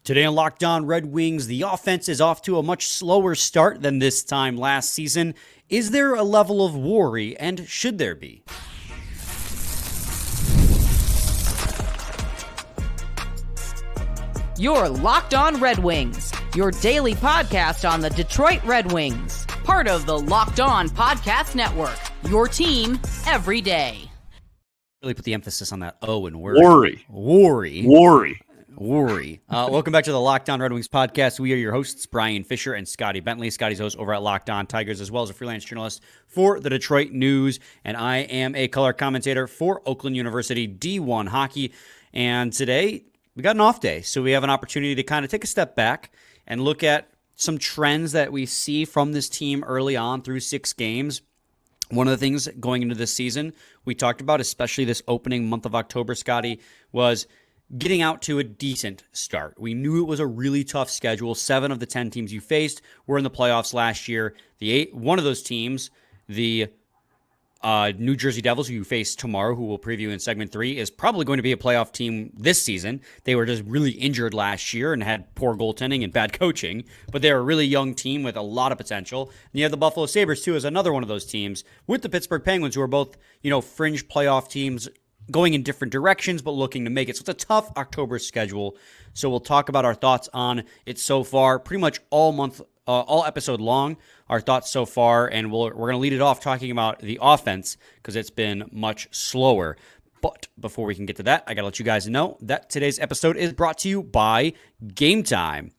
Today on Locked On Red Wings, the offense is off to a much slower start than this time last season. Is there a level of worry, and should there be? You're Locked On Red Wings, your daily podcast on the Detroit Red Wings. Part of the Locked On Podcast Network, your team every day. Really put the emphasis on that O and worry. Worry. Welcome back to the Locked On Red Wings podcast. We are your hosts, Brian Fisher and Scotty Bentley. Scotty's host over at Locked On Tigers, as well as a freelance journalist for the Detroit News. And I am a color commentator for Oakland University D1 Hockey. And today, we got an off day, so we have an opportunity to kind of take a step back and look at some trends that we see from this team early on through 6 games. One of the things going into this season we talked about, especially this opening month of October, Scotty, was getting out to a decent start. We knew it was a really tough schedule. 7 of the 10 teams you faced were in the playoffs last year. One of those teams, the New Jersey Devils, who you face tomorrow, who we'll preview in segment 3, is probably going to be a playoff team this season. They were just really injured last year and had poor goaltending and bad coaching, but they're a really young team with a lot of potential. And you have the Buffalo Sabres, too, as another one of those teams, with the Pittsburgh Penguins, who are both, fringe playoff teams going in different directions, but looking to make it. So it's a tough October schedule. So we'll talk about our thoughts on it so far, pretty much all month, all episode long, our thoughts so far. And we're going to lead it off talking about the offense because it's been much slower. But before we can get to that, I got to let you guys know that today's episode is brought to you by Game Time.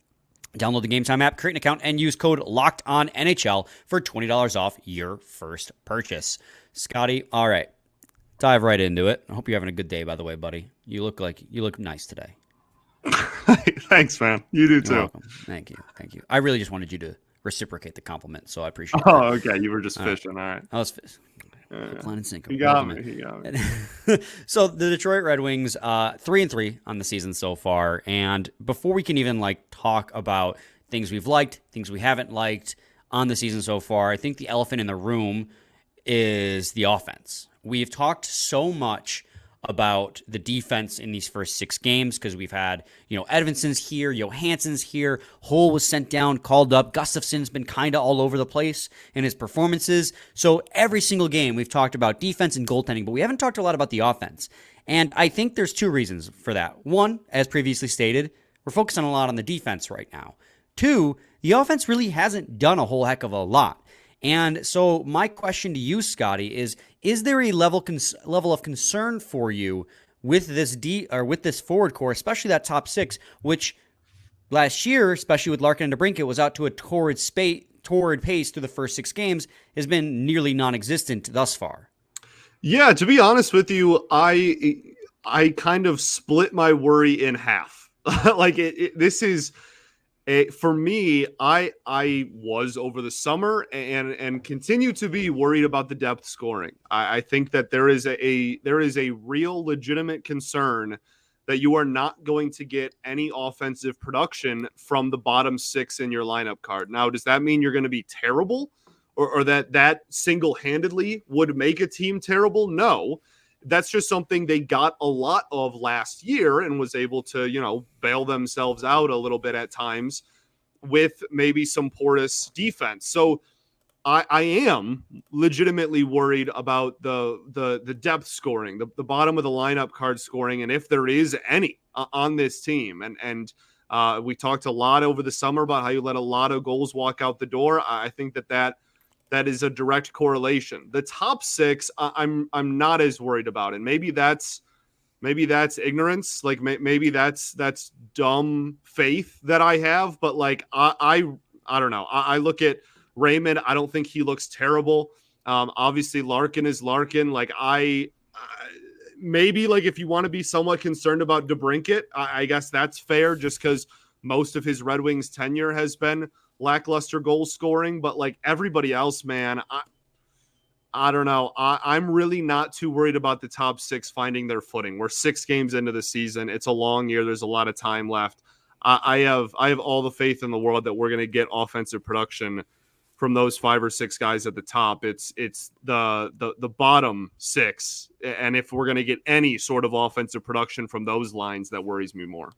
Download the Game Time app, create an account, and use code LOCKEDONNHL for $20 off your first purchase. Scotty, all right. Dive right into it. I hope you're having a good day, by the way, buddy. You look nice today. Thanks, man. You do too. You're welcome. Thank you. I really just wanted you to reciprocate the compliment, so I appreciate it. Oh, okay. You were just fishing. All right. I was fishing. Line and sinker. He got me. So the Detroit Red Wings, 3-3 on the season so far. And before we can even talk about things we've liked, things we haven't liked on the season so far, I think the elephant in the room is the offense. We've talked so much about the defense in these first 6 games because we've had, Edvinson's here, Johansson's here, Hull was sent down, called up, Gustafsson's been kind of all over the place in his performances. So every single game we've talked about defense and goaltending, but we haven't talked a lot about the offense. And I think there's 2 reasons for that. 1, as previously stated, we're focusing a lot on the defense right now. 2, the offense really hasn't done a whole heck of a lot. And so my question to you, Scotty, is there a level of concern for you with this forward core, especially that top 6, which last year, especially with Larkin and DeBrincat, was out to a torrid pace through the first 6 games, has been nearly non-existent thus far? Yeah, to be honest with you, I kind of split my worry in half. This is. For me, I was over the summer and continue to be worried about the depth scoring. I think that there is a real legitimate concern that you are not going to get any offensive production from the bottom 6 in your lineup card. Now, does that mean you're going to be terrible or that single-handedly would make a team terrible? No. That's just something they got a lot of last year and was able to, bail themselves out a little bit at times with maybe some porous defense. So I am legitimately worried about the depth scoring, the bottom of the lineup card scoring, and if there is any on this team. And we talked a lot over the summer about how you let a lot of goals walk out the door. I think that is a direct correlation. The top 6, I'm not as worried about, and maybe that's ignorance. Maybe that's dumb faith that I have. But I don't know. I look at Raymond. I don't think he looks terrible. Obviously Larkin is Larkin. Maybe if you want to be somewhat concerned about DeBrincat, I guess that's fair, just because most of his Red Wings tenure has been lackluster goal scoring. But everybody else, man, I don't know. I'm really not too worried about the top 6 finding their footing. We're 6 games into the season. It's a long year. There's a lot of time left. I have all the faith in the world that we're going to get offensive production from those 5 or 6 guys at the top. It's the bottom 6, and if we're going to get any sort of offensive production from those lines, that worries me more.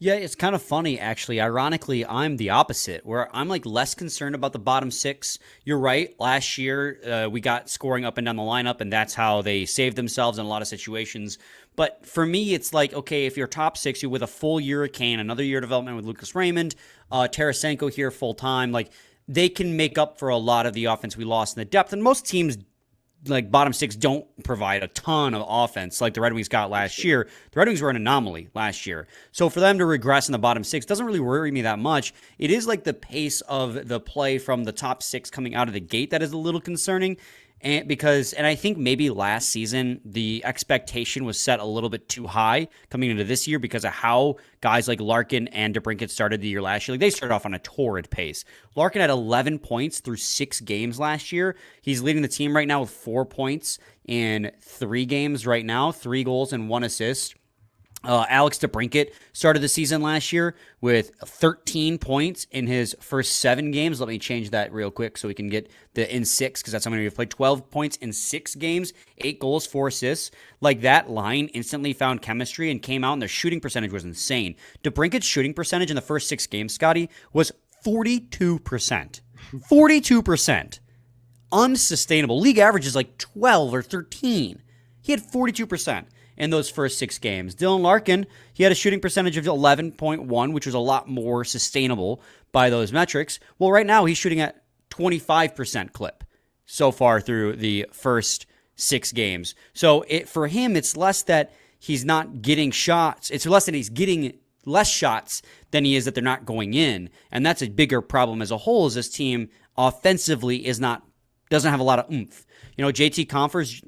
Yeah, it's kind of funny, actually. Ironically, I'm the opposite, where I'm like less concerned about the bottom six. You're right. Last year, we got scoring up and down the lineup, and that's how they saved themselves in a lot of situations. But for me, it's like, okay, if you're top six, you're with a full year of Kane, another year of development with Lucas Raymond, Tarasenko here full time, like they can make up for a lot of the offense we lost in the depth. And most teams like bottom six don't provide a ton of offense like the Red Wings got last year. The Red Wings were an anomaly last year. So for them to regress in the bottom six doesn't really worry me that much. It is like the pace of the play from the top six coming out of the gate that is a little concerning. And I think maybe last season the expectation was set a little bit too high coming into this year because of how guys like Larkin and DeBrincat started the year last year. Like they started off on a torrid pace. Larkin had 11 points through 6 games last year. He's leading the team right now with 4 points in 3 games right now, 3 goals and 1 assist. Alex DeBrincat started the season last year with 13 points in his first 7 games. Let me change that real quick so we can get the in 6 because that's how many we've played. 12 points in 6 games, 8 goals, 4 assists. Like that line instantly found chemistry and came out, and their shooting percentage was insane. DeBrincat's shooting percentage in the first 6 games, Scotty, was 42%. 42%. Unsustainable. League average is like 12 or 13. He had 42%. In those first 6 games. Dylan Larkin, he had a shooting percentage of 11.1, which was a lot more sustainable by those metrics. Well, right now he's shooting at 25% clip so far through the first 6 games. So for him, it's less that he's not getting shots. It's less that he's getting less shots than he is that they're not going in. And that's a bigger problem as a whole, is this team offensively doesn't have a lot of oomph. You know, JT Compher's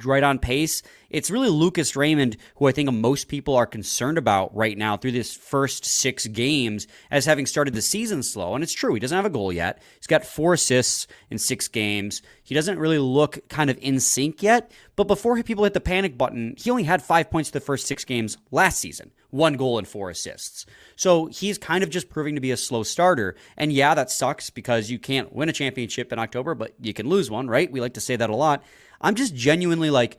right on pace. It's really Lucas Raymond who I think most people are concerned about right now through this first 6 games as having started the season slow. And it's true, he doesn't have a goal yet. He's got 4 assists in 6 games. He doesn't really look kind of in sync yet. But before people hit the panic button, he only had 5 points the first 6 games last season. 1 goal and 4 assists. So he's kind of just proving to be a slow starter. And yeah, that sucks because you can't win a championship in October, but you can lose one, right? We like to say that a lot. I'm just genuinely like,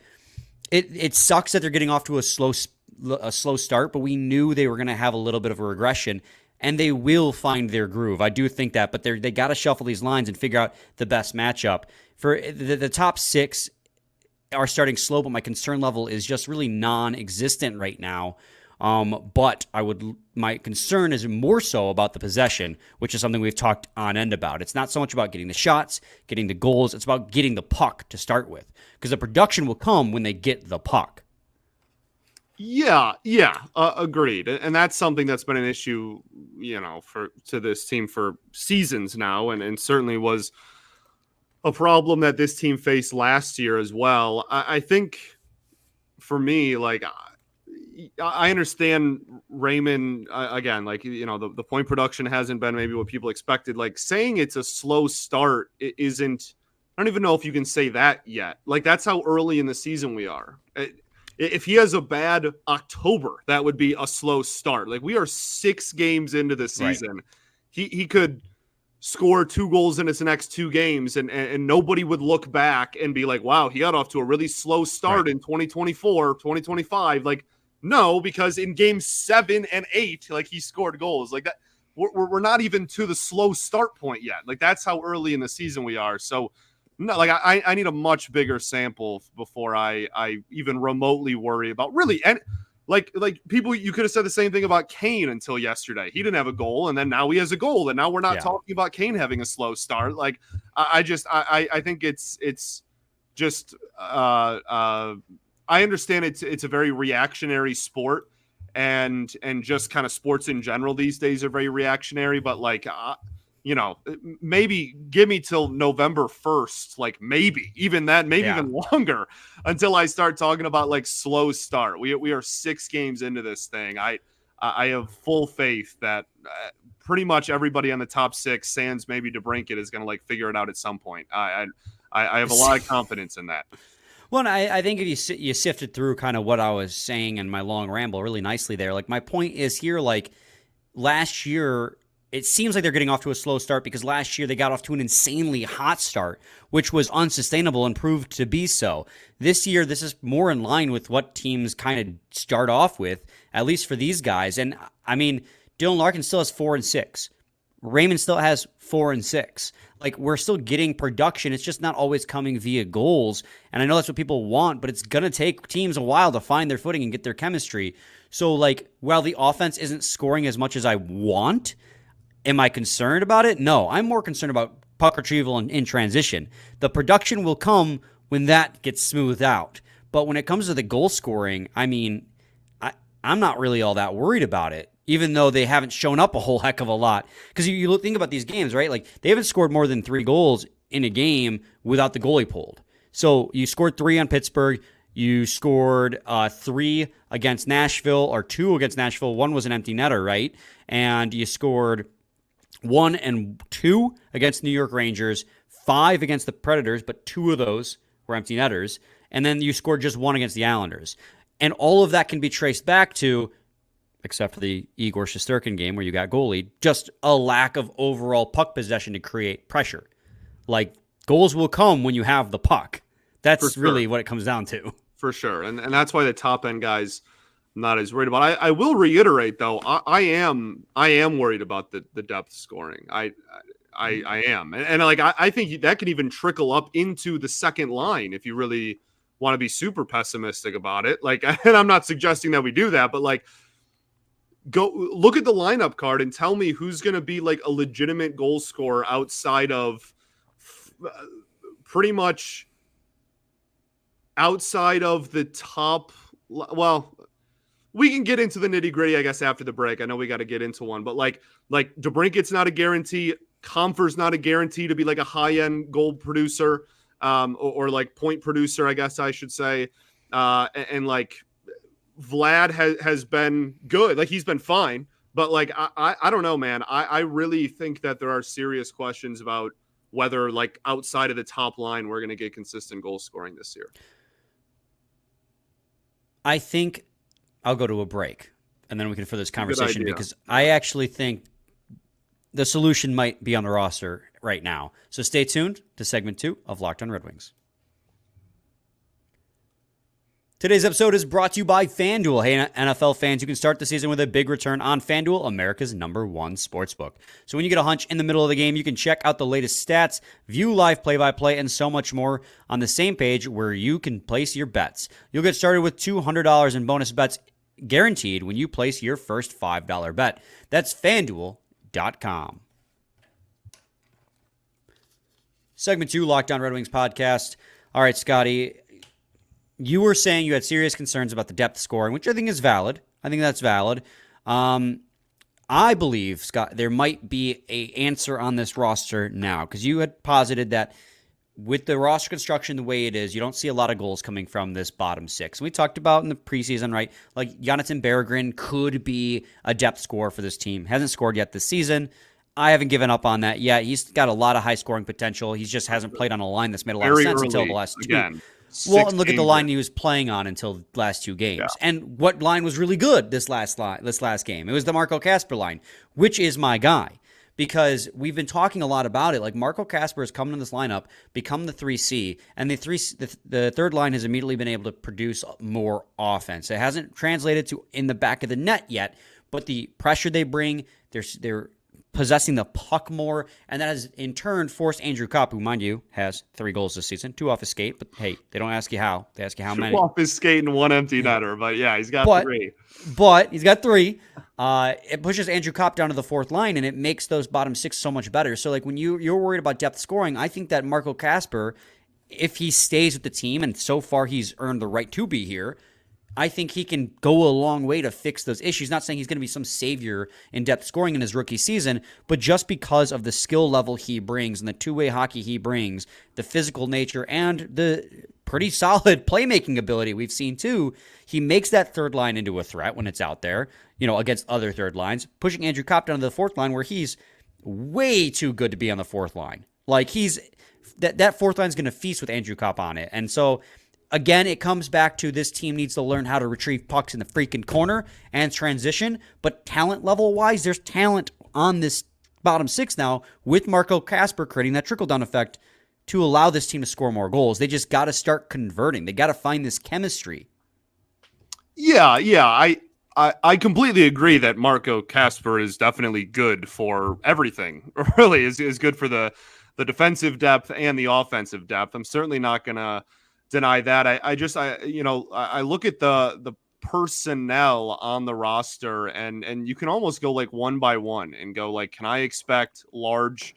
it sucks that they're getting off to a slow start, but we knew they were going to have a little bit of a regression, and they will find their groove. I do think that, but they got to shuffle these lines and figure out the best matchup. For the top 6 are starting slow, but my concern level is just really non-existent right now. But my concern is more so about the possession, which is something we've talked on end about. It's not so much about getting the shots, getting the goals. It's about getting the puck to start with, because the production will come when they get the puck. Yeah, agreed. And that's something that's been an issue, to this team for seasons now, and certainly was a problem that this team faced last year as well. I think for me, like, I understand Raymond, again, like, the point production hasn't been maybe what people expected. Like, saying it's a slow start isn't, I don't even know if you can say that yet. Like, that's how early in the season we are. If he has a bad October, that would be a slow start. Like, we are 6 games into the season. Right. He could score 2 goals in his next 2 games, and nobody would look back and be like, wow, he got off to a really slow start in 2024, 2025. Like, no, because in games 7 and 8, like, he scored goals like that. We're not even to the slow start point yet. Like, that's how early in the season we are. So, no, like, I need a much bigger sample before I even remotely worry about really. And like people, you could have said the same thing about Kane until yesterday. He didn't have a goal, and then now he has a goal, and now we're not talking about Kane having a slow start. Like, I think it's just I understand it's a very reactionary sport, and just kind of sports in general these days are very reactionary. But like, maybe give me till November 1st, like maybe even that, maybe even longer until I start talking about like slow start. We are 6 games into this thing. I have full faith that pretty much everybody on the top 6, sans maybe DeBrincat, is going to like figure it out at some point. I have a lot of confidence in that. Well, I think if you sifted through kind of what I was saying in my long ramble really nicely there, like my point is here, like last year, it seems like they're getting off to a slow start because last year they got off to an insanely hot start, which was unsustainable and proved to be so. This year, this is more in line with what teams kind of start off with at least for these guys. And I mean, Dylan Larkin still has 4 and 6. Raymond still has 4 and 6. Like, we're still getting production. It's just not always coming via goals. And I know that's what people want, but it's going to take teams a while to find their footing and get their chemistry. So, like, while the offense isn't scoring as much as I want, am I concerned about it? No, I'm more concerned about puck retrieval and in transition. The production will come when that gets smoothed out. But when it comes to the goal scoring, I mean, I'm not really all that worried about it, even though they haven't shown up a whole heck of a lot. Because you think about these games, right? Like, they haven't scored more than 3 goals in a game without the goalie pulled. So you scored 3 on Pittsburgh. You scored 3 against Nashville, or 2 against Nashville. 1 was an empty netter, right? And you scored 1 and 2 against New York Rangers, 5 against the Predators, but 2 of those were empty netters. And then you scored just 1 against the Islanders. And all of that can be traced back to, except for the Igor Shesterkin game where you got goalie, just a lack of overall puck possession to create pressure. Like, goals will come when you have the puck. That's really what it comes down to. For sure. And that's why the top end guys I'm not as worried about. I will reiterate though, I am worried about the depth scoring. I am. And like I think that could even trickle up into the second line if you really want to be super pessimistic about it. Like, and I'm not suggesting that we do that, but like, go look at the lineup card and tell me who's going to be like a legitimate goal scorer outside of pretty much outside of the top. Well, we can get into the nitty gritty, I guess, after the break. I know we got to get into one, but like DeBrinket's not a guarantee. Comfort's not a guarantee to be like a high end goal producer, or like point producer, I guess I should say. And like Vlad has been good. Like, he's been fine, but like, I don't know, man. I really think that there are serious questions about whether like outside of the top line, we're going to get consistent goal scoring this year. I think I'll go to a break and then we can further this conversation, because I actually think the solution might be on the roster right now. So stay tuned to segment 2 of Locked On Red Wings. Today's episode is brought to you by FanDuel. Hey, NFL fans, you can start the season with a big return on FanDuel, America's #1 sportsbook. So when you get a hunch in the middle of the game, you can check out the latest stats, view live play-by-play, and so much more on the same page where you can place your bets. You'll get started with $200 in bonus bets guaranteed when you place your first $5 bet. That's FanDuel.com. Segment 2, Locked On Red Wings podcast. All right, Scotty, you were saying you had serious concerns about the depth scoring, which I think is valid. I think that's valid. I believe, Scott, there might be an answer on this roster now, because you had posited that with the roster construction the way it is, you don't see a lot of goals coming from this bottom 6. And we talked about in the preseason, right? Like, Jonathan Berggren could be a depth scorer for this team. Hasn't scored yet this season. I haven't given up on that yet. He's got a lot of high-scoring potential. He just hasn't played on a line that's made a lot of sense until the last 2. Well, and look at the line he was playing on until the last 2 games. Yeah. And what line was really good this last game? It was the Marco Kasper line, which is my guy. Because we've been talking a lot about it. Like, Marco Kasper has come in this lineup, become the 3C, and the third line has immediately been able to produce more offense. It hasn't translated to in the back of the net yet, but the pressure they bring, they're possessing the puck more, and that has in turn forced Andrew Kopp, who, mind you, has 3 goals this season, 2 off his skate, but hey, they don't ask you how. They ask you how many. 2 off his skate and 1 empty netter, but yeah, he's got 3. But he's got 3. It pushes Andrew Kopp down to the 4th line, and it makes those bottom 6 so much better. So, like, when you're worried about depth scoring, I think that Marco Kasper, if he stays with the team, and so far he's earned the right to be here, I think he can go a long way to fix those issues. Not saying he's going to be some savior in depth scoring in his rookie season, but just because of the skill level he brings and the two-way hockey he brings, the physical nature, and the pretty solid playmaking ability we've seen too, he makes that third line into a threat when it's out there, against other third lines, pushing Andrew Kopp down to the 4th line where he's way too good to be on the 4th line. Like, that 4th line is going to feast with Andrew Kopp on it. And so, again, it comes back to this team needs to learn how to retrieve pucks in the freaking corner and transition. But talent level-wise, there's talent on this bottom 6 now with Marco Kasper creating that trickle-down effect to allow this team to score more goals. They just got to start converting. They got to find this chemistry. Yeah. I completely agree that Marco Kasper is definitely good for everything. Really, is good for the defensive depth and the offensive depth. I'm certainly not going to deny that. I look at the personnel on the roster, and you can almost go like one by one and go like, can I expect large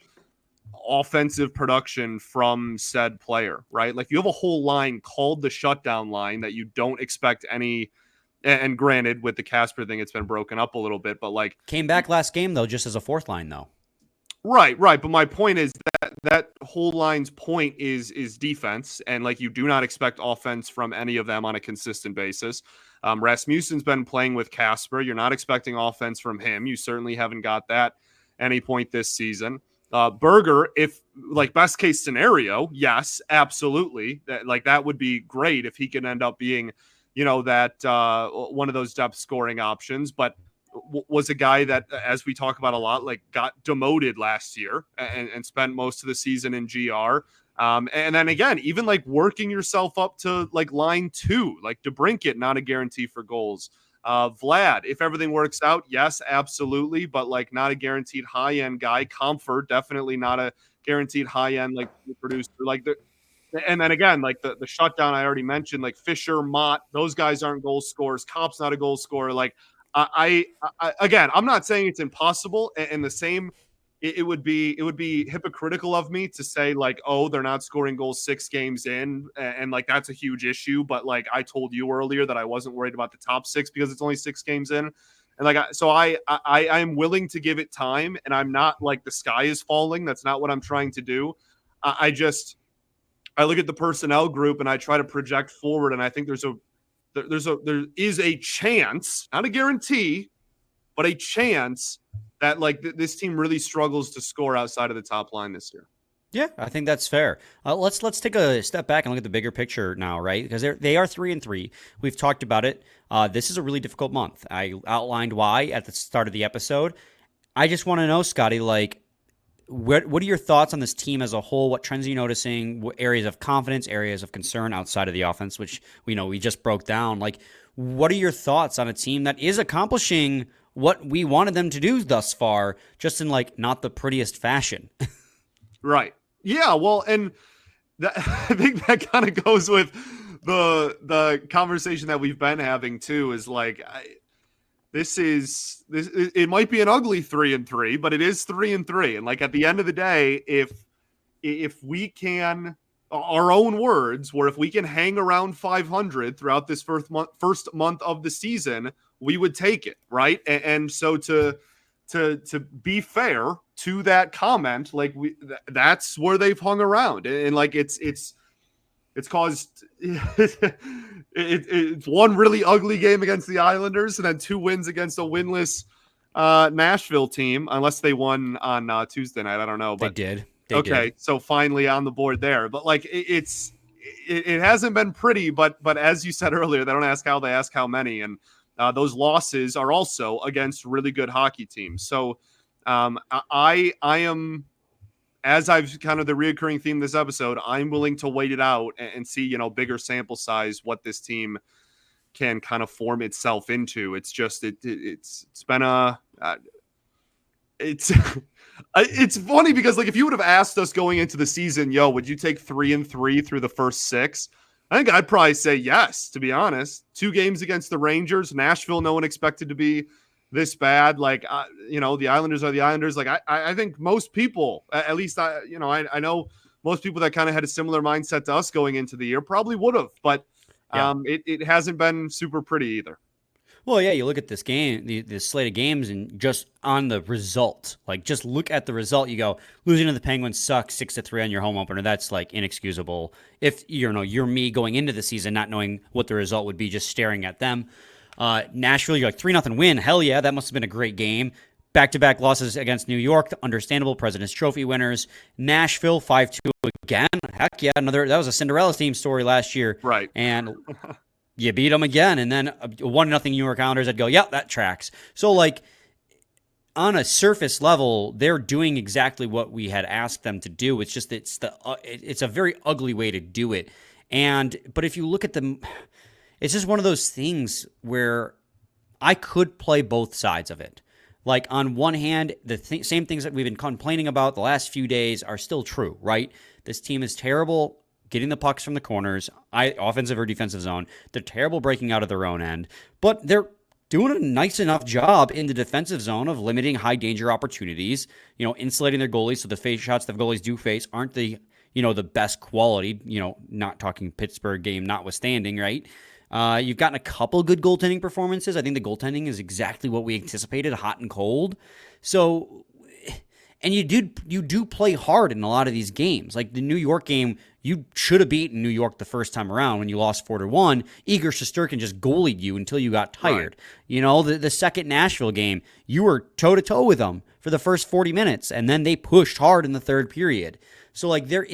offensive production from said player, right? Like you have a whole line called the shutdown line that you don't expect any. And granted, with the Casper thing, it's been broken up a little bit, but like came back last game though, just as a fourth line though. Right. But my point is that whole line's point is defense, and like you do not expect offense from any of them on a consistent basis. Rasmussen's been playing with Casper. You're not expecting offense from him. You certainly haven't got that any point this season. Berger, if like best case scenario, yes, absolutely. That would be great if he can end up being, that one of those depth scoring options. But was a guy that, as we talk about a lot, like got demoted last year and spent most of the season in GR. And then again, even like working yourself up to like line 2, like DeBrincat, not a guarantee for goals. Vlad, if everything works out, yes, absolutely, but like not a guaranteed high end guy. Comfort, definitely not a guaranteed high end like producer. And then again, like the shutdown I already mentioned, like Fisher, Mott, those guys aren't goal scorers. Kopp's not a goal scorer. Like I again, I'm not saying it's impossible. And the same, it would be hypocritical of me to say like, oh, they're not scoring goals 6 games in, and like that's a huge issue. But like I told you earlier that I wasn't worried about the top 6 because it's only 6 games in, and like so I am willing to give it time, and I'm not like the sky is falling. That's not what I'm trying to do. I look at the personnel group and I try to project forward, and I think there is a chance, not a guarantee, but a chance that like this team really struggles to score outside of the top line this year. Yeah, I think that's fair. Let's take a step back and look at the bigger picture now, right? Because they are 3-3. We've talked about it. This is a really difficult month. I outlined why at the start of the episode. I just want to know, Scotty, like, what are your thoughts on this team as a whole? What trends are you noticing? What areas of confidence, areas of concern outside of the offense, which we just broke down? Like, what are your thoughts on a team that is accomplishing what we wanted them to do thus far, just in like not the prettiest fashion? Right. Yeah. Well, and I think that kind of goes with the conversation that we've been having too. Is like this. It might be an ugly 3-3, but it is 3-3. And like at the end of the day, if we can, our own words, where if we can hang around 500 throughout this first month of the season, we would take it, right? And so to be fair to that comment, like that's where they've hung around, and like it's caused it's one really ugly game against the Islanders and then 2 wins against a winless Nashville team, unless they won on Tuesday night. I don't know, but they did. So finally on the board there, but like it hasn't been pretty, but as you said earlier, they don't ask how, they ask how many, and those losses are also against really good hockey teams. So I am, as I've kind of the reoccurring theme this episode, I'm willing to wait it out and see, bigger sample size, what this team can kind of form itself into. It's just, it's been it's funny because like, if you would have asked us going into the season, would you take 3-3 through the first 6? I think I'd probably say yes, to be honest. 2 games against the Rangers, Nashville, no one expected to be this bad. Like, the Islanders are the Islanders. Like, I think most people, at least I know most people that kind of had a similar mindset to us going into the year probably would have, but it hasn't been super pretty either. Well, yeah, you look at this game, the slate of games, and just on the result, like just look at the result. You go, losing to the Penguins sucks, 6-3 on your home opener. That's like inexcusable. If you're me going into the season, not knowing what the result would be, just staring at them. Nashville, you're like 3-0 win. Hell yeah, that must have been a great game. Back-to-back losses against New York, the understandable President's Trophy winners. Nashville 5-2 again. Heck yeah, that was a Cinderella team story last year. Right. And you beat them again, and then 1-0 New York Islanders, I'd go, yep, that tracks. So, like, on a surface level, they're doing exactly what we had asked them to do. It's just it's a very ugly way to do it. But if you look at them, it's just one of those things where I could play both sides of it. Like, on one hand, the same things that we've been complaining about the last few days are still true, right? This team is terrible getting the pucks from the corners, offensive or defensive zone. They're terrible breaking out of their own end, but they're doing a nice enough job in the defensive zone of limiting high danger opportunities, insulating their goalies so the face shots the goalies do face aren't the best quality, not talking Pittsburgh game notwithstanding, right? You've gotten a couple good goaltending performances. I think the goaltending is exactly what we anticipated, hot and cold. So, and you do play hard in a lot of these games. Like the New York game, you should have beaten New York the first time around when you lost 4-1. Igor Shesterkin just goalied you until you got tired. Right. The second Nashville game, you were toe-to-toe with them for the first 40 minutes, and then they pushed hard in the third period. So, like, there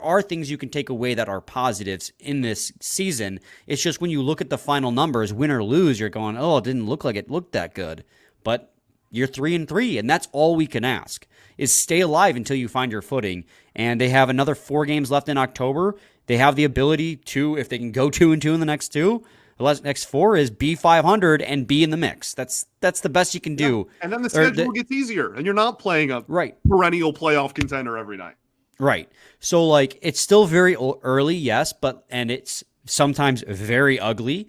are things you can take away that are positives in this season. It's just when you look at the final numbers, win or lose, you're going, oh, it didn't look like it looked that good. But you're 3-3, and that's all we can ask, is stay alive until you find your footing. And they have another 4 games left in October. They have the ability to, if they can go 2-2 in the next 2, the next 4 is be 500 and be in the mix. That's the best you can do. And then the schedule gets easier, and you're not playing a perennial playoff contender every night. Right. So, like, it's still very early, yes, and it's sometimes very ugly.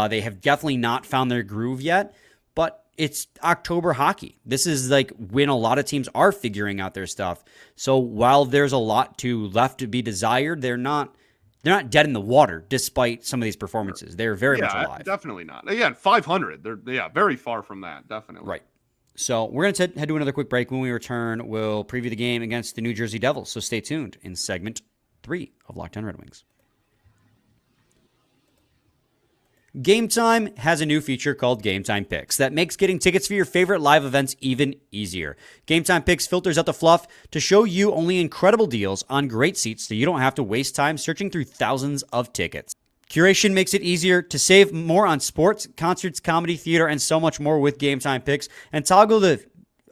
They have definitely not found their groove yet, but it's October hockey. This is like when a lot of teams are figuring out their stuff. So while there's a lot left to be desired, they're not dead in the water despite some of these performances. They're very much alive. Definitely not. Again, 500. They're very far from that. Definitely. Right. So we're going to head to another quick break. When we return, we'll preview the game against the New Jersey Devils. So stay tuned in segment 3 of Locked On Red Wings. Game Time has a new feature called Game Time Picks that makes getting tickets for your favorite live events even easier. Game Time Picks filters out the fluff to show you only incredible deals on great seats so you don't have to waste time searching through thousands of tickets. Curation makes it easier to save more on sports, concerts, comedy, theater, and so much more with Game Time Picks, and toggle the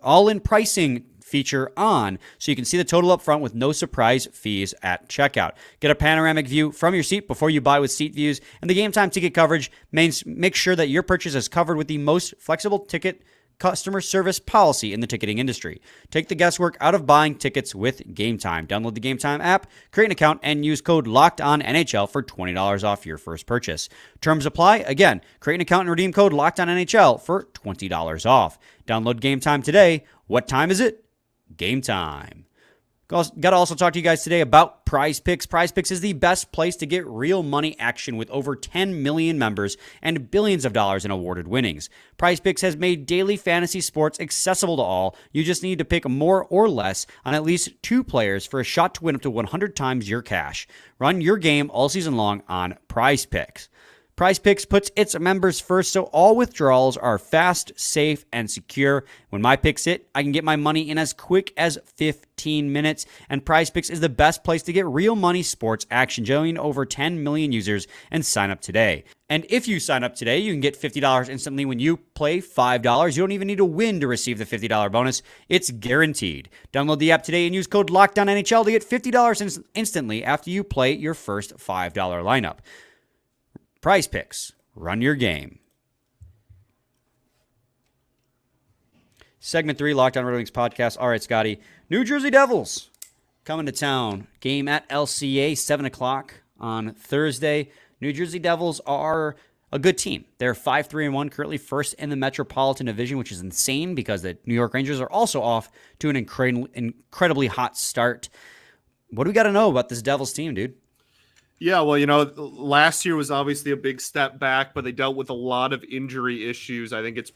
all-in pricing feature on so you can see the total up front with no surprise fees at checkout. Get a panoramic view from your seat before you buy with Seat Views, and the Game Time ticket coverage make sure that your purchase is covered with the most flexible ticket customer service policy in the ticketing industry. Take the guesswork out of buying tickets with Game Time. Download the Game Time app, create an account, and use code LOCKEDONNHL for $20 off your first purchase. Terms apply. Again, create an account and redeem code LOCKEDONNHL for $20 off. Download Game Time today. What time is it? Game time. Got to also talk to you guys today about Prize Picks. Prize Picks is the best place to get real money action with over 10 million members and billions of dollars in awarded winnings. Prize Picks has made daily fantasy sports accessible to all. You just need to pick more or less on at least 2 players for a shot to win up to 100 times your cash. Run your game all season long on Prize Picks. Prize Picks puts its members first, so all withdrawals are fast, safe, and secure. When my picks hit, I can get my money in as quick as 15 minutes, and Prize Picks is the best place to get real money sports action. Join over 10 million users and sign up today. And if you sign up today, you can get $50 instantly when you play $5. You don't even need to win to receive the $50 bonus. It's guaranteed. Download the app today and use code LOCKEDONNHL to get $50 instantly after you play your first $5 lineup. Prize Picks. Run your game. Segment 3, Locked On Red Wings podcast. All right, Scotty. New Jersey Devils coming to town. Game at LCA, 7 o'clock on Thursday. New Jersey Devils are a good team. They're 5-3-1, currently first in the Metropolitan Division, which is insane because the New York Rangers are also off to an incredibly hot start. What do we got to know about this Devils team, dude? Yeah, well, last year was obviously a big step back, but they dealt with a lot of injury issues. I think it's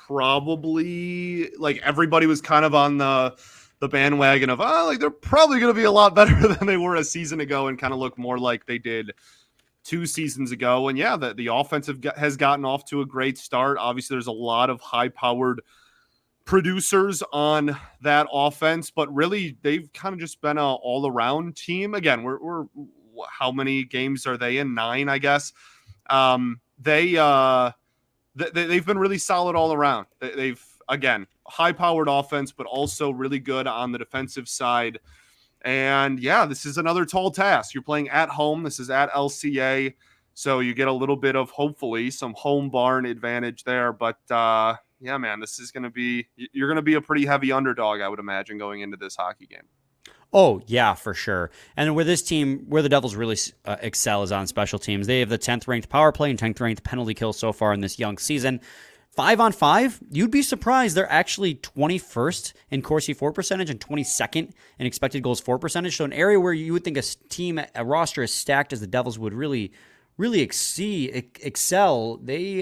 probably like everybody was kind of on the bandwagon of, they're probably going to be a lot better than they were a season ago and kind of look more like they did 2 seasons ago. And yeah, the offense has gotten off to a great start. Obviously, there's a lot of high-powered producers on that offense, but really they've kind of just been an all-around team. Again, we're how many games are they in? 9, I guess. They've been really solid all around. They've, again, high-powered offense, but also really good on the defensive side. And yeah, this is another tall task. You're playing at home. This is at LCA. So you get a little bit of, hopefully, some home barn advantage there. But yeah, man, you're going to be a pretty heavy underdog, I would imagine, going into this hockey game. Oh, yeah, for sure. And where the Devils really excel is on special teams. They have the 10th ranked power play and 10th ranked penalty kill so far in this young season. 5-on-5, you'd be surprised. They're actually 21st in Corsi for percentage and 22nd in expected goals for percentage. So an area where you would think a roster as stacked as the Devils would really excel. They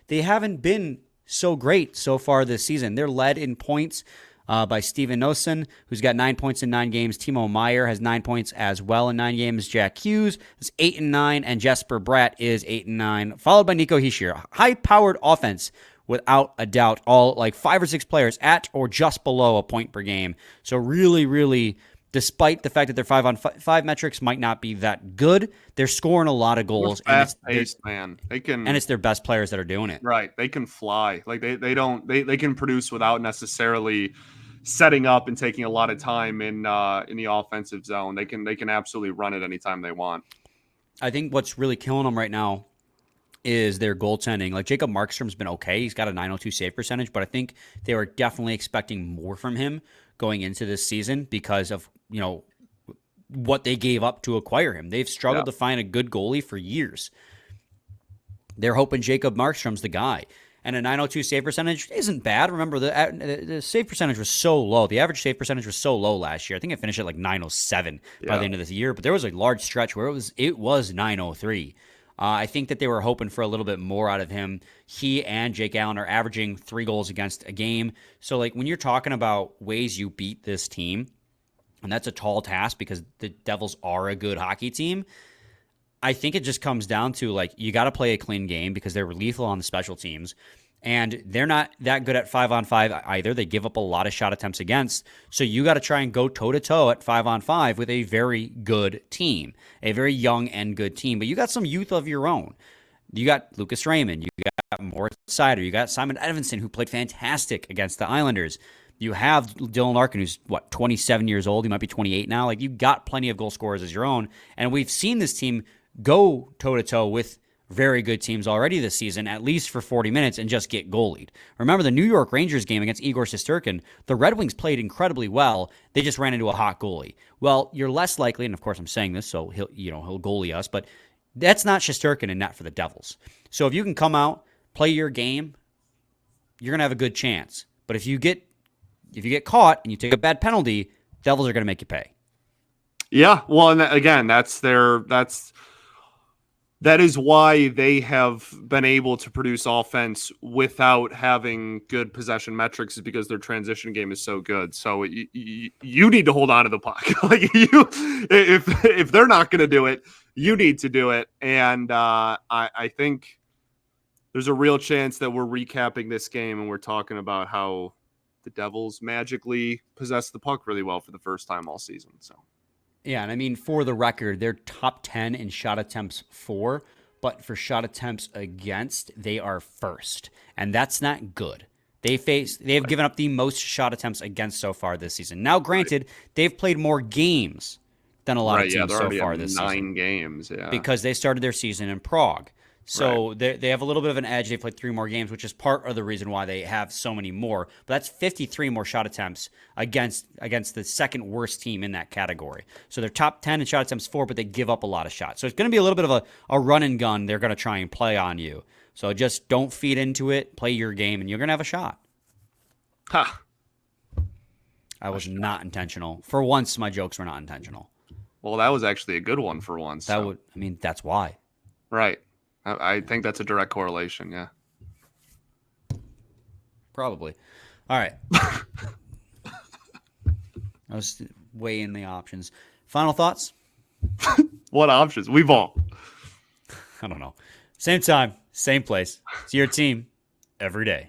haven't been so great so far this season. They're led in points by Steven Nosen, who's got 9 points in 9 games. Timo Meier has 9 points as well in 9 games. Jack Hughes is 8-9, and Jesper Bratt is 8-9, followed by Nico Hischier. High-powered offense, without a doubt. All like 5 or 6 players at or just below a point per game. So really, despite the fact that their 5-on-5 metrics might not be that good, they're scoring a lot of goals. Fast-paced, man. And it's their best players that are doing it. Right. They can fly. Like they can produce without necessarily setting up and taking a lot of time in the offensive zone. They can absolutely run it anytime they want. I think what's really killing them right now is their goaltending. Like Jacob Markstrom's been okay. He's got a .902 save percentage, but I think they were definitely expecting more from him going into this season because of, what they gave up to acquire him. They've struggled to find a good goalie for years. They're hoping Jacob Markstrom's the guy. And a .902 save percentage isn't bad. Remember, the save percentage was so low. The average save percentage was so low last year. I think it finished at like .907 by the end of this year. But there was a large stretch where it was .903. I think that they were hoping for a little bit more out of him. He and Jake Allen are averaging 3 goals against a game. So, like, when you're talking about ways you beat this team, and that's a tall task because the Devils are a good hockey team, I think it just comes down to, like, you got to play a clean game because they're lethal on the special teams. And they're not that good at 5-on-5 either. They give up a lot of shot attempts against. So you got to try and go toe-to-toe at 5-on-5 with a very good team, a very young and good team. But you got some youth of your own. You got Lucas Raymond. You got Moritz Seider. You got Simon Edvinsson, who played fantastic against the Islanders. You have Dylan Larkin, who's, 27 years old. He might be 28 now. Like, you got plenty of goal scorers as your own. And we've seen this team go toe-to-toe with very good teams already this season, at least for 40 minutes, and just get goalied. Remember the New York Rangers game against Igor Shesterkin? The Red Wings played incredibly well. They just ran into a hot goalie. Well, you're less likely, and of course I'm saying this, so he'll goalie us, but that's not Shesterkin in net for the Devils. So if you can come out, play your game, you're gonna have a good chance. But if you get caught and you take a bad penalty, Devils are gonna make you pay. Yeah, well, and again, that is why they have been able to produce offense without having good possession metrics, is because their transition game is so good. So you need to hold on to the puck. If they're not going to do it, you need to do it. And I think there's a real chance that we're recapping this game and we're talking about how the Devils magically possess the puck really well for the first time all season. So. Yeah, and I mean, for the record, they're top 10 in shot attempts for, but for shot attempts against, they are first. And that's not good. They have given up the most shot attempts against so far this season. Now, granted, they've played more games than a lot of teams so far this season. 9 games, yeah. Because they started their season in Prague. So they have a little bit of an edge. They played 3 more games, which is part of the reason why they have so many more. But that's 53 more shot attempts against the second worst team in that category. So they're top 10 in shot attempts for, but they give up a lot of shots. So it's going to be a little bit of a run and gun they're going to try and play on you. So just don't feed into it, play your game, and you're going to have a shot. Ha! I was not intentional. For once, my jokes were not intentional. Well, that was actually a good one for once. That's why. Right. I think that's a direct correlation, yeah. Probably. All right. I was weighing the options. Final thoughts? What options? We've all. I don't know. Same time, same place. It's your team every day.